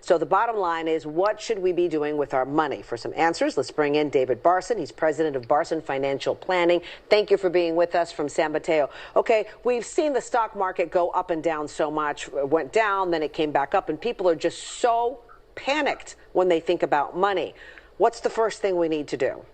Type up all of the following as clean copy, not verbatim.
So the bottom line is, what should we be doing with our money? For some answers, let's bring in David Barson. He's president of Barson Financial Planning. Thank you for being with us from San Mateo. Okay, we've seen the stock market go up and down so much. It went down, then it came back up, and people are just so panicked when they think about money. What's the first thing we need to do?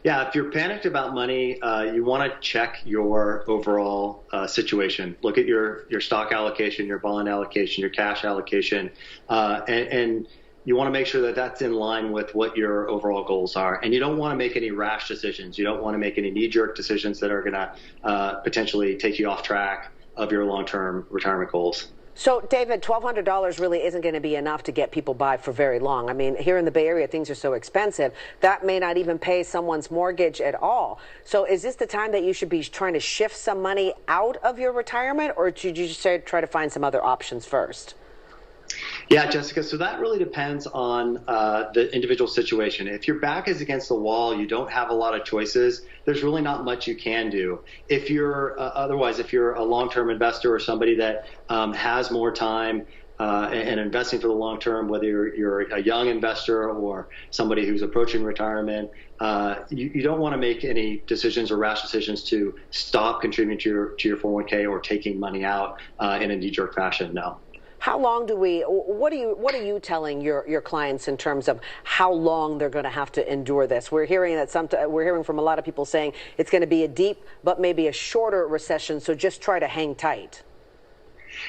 Yeah, if you're panicked about money, you want to check your overall situation. Look at your stock allocation, your bond allocation, your cash allocation, and you want to make sure that that's in line with what your overall goals are. And you don't want to make any rash decisions. You don't want to make any knee-jerk decisions that are going to potentially take you off track of your long-term retirement goals. So, David, $1,200 really isn't going to be enough to get people by for very long. I mean, here in the Bay Area, things are so expensive that may not even pay someone's mortgage at all. So is this the time that you should be trying to shift some money out of your retirement, or should you just try to find some other options first? Yeah, Jessica, so that really depends on the individual situation. If your back is against the wall, you don't have a lot of choices, there's really not much you can do. If you're otherwise, if you're a long-term investor or somebody that has more time and investing for the long term, whether you're a young investor or somebody who's approaching retirement, you don't want to make any decisions or rash decisions to stop contributing to your 401k or taking money out in a knee-jerk fashion, no. How long do we, what are you telling your clients in terms of how long they're going to have to endure this? We're hearing that we're hearing from a lot of people saying it's going to be a deep but maybe a shorter recession, so just try to hang tight.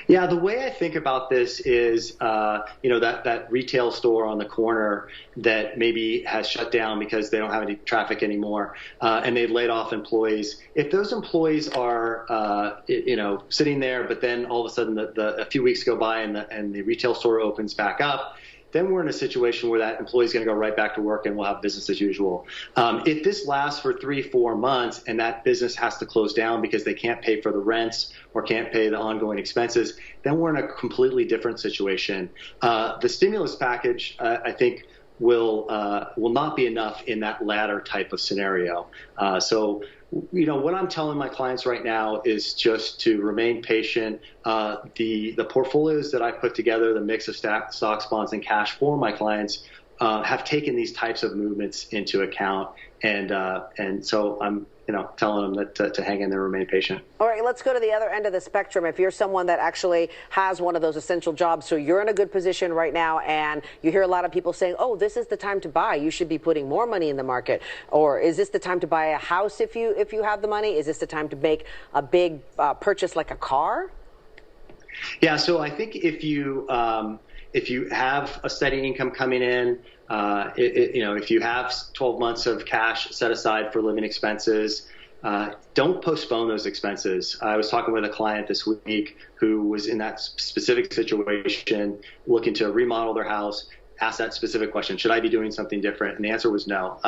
Yeah, the way I think about this is, that retail store on the corner that maybe has shut down because they don't have any traffic anymore, and they've laid off employees. If those employees are, sitting there, but then all of a sudden a few weeks go by and the retail store opens back up, then we're in a situation where that employee is going to go right back to work and we'll have business as usual. If this lasts for 3-4 months and that business has to close down because they can't pay for the rents or can't pay the ongoing expenses, then we're in a completely different situation. The stimulus package, I think, will not be enough in that latter type of scenario. So what I'm telling my clients right now is just to remain patient. The portfolios that I put together, the mix of stocks, bonds, and cash for my clients, have taken these types of movements into account. And so I'm telling them that to hang in there, remain patient. All right, let's go to the other end of the spectrum. If you're someone that actually has one of those essential jobs, so you're in a good position right now, and you hear a lot of people saying, oh, this is the time to buy. You should be putting more money in the market. Or is this the time to buy a house if you have the money? Is this the time to make a big purchase like a car? Yeah, so I think if you have a steady income coming in, if you have 12 months of cash set aside for living expenses, don't postpone those expenses. I was talking with a client this week who was in that specific situation, looking to remodel their house, asked that specific question: should I be doing something different? And the answer was no.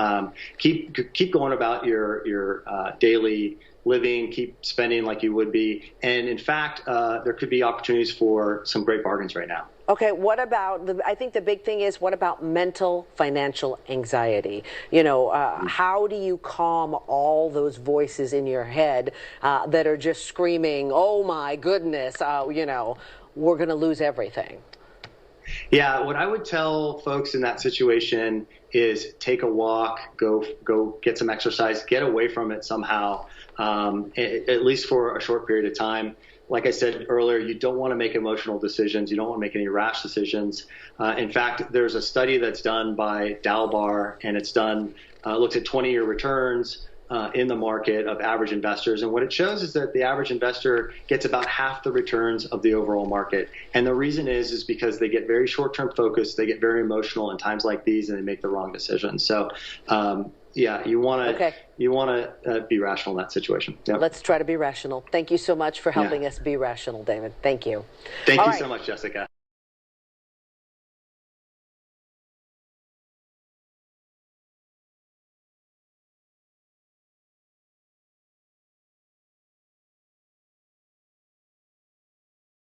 Keep going about your daily living, keep spending like you would be. And in fact, there could be opportunities for some great bargains right now. Okay, what about, I think the big thing is, what about mental financial anxiety? How do you calm all those voices in your head that are just screaming, oh my goodness, we're going to lose everything? Yeah, what I would tell folks in that situation is take a walk, go get some exercise, get away from it somehow, at least for a short period of time. Like I said earlier, you don't want to make emotional decisions. You don't want to make any rash decisions. In fact, there's a study that's done by Dalbar, and it's looks at 20-year returns in the market of average investors. And what it shows is that the average investor gets about half the returns of the overall market. And the reason is because they get very short-term focused, they get very emotional in times like these, and they make the wrong decisions. So, you want to be rational in that situation. Yep. Let's try to be rational. Thank you so much for helping us be rational, David. Thank you. Thank you so much, Jessica.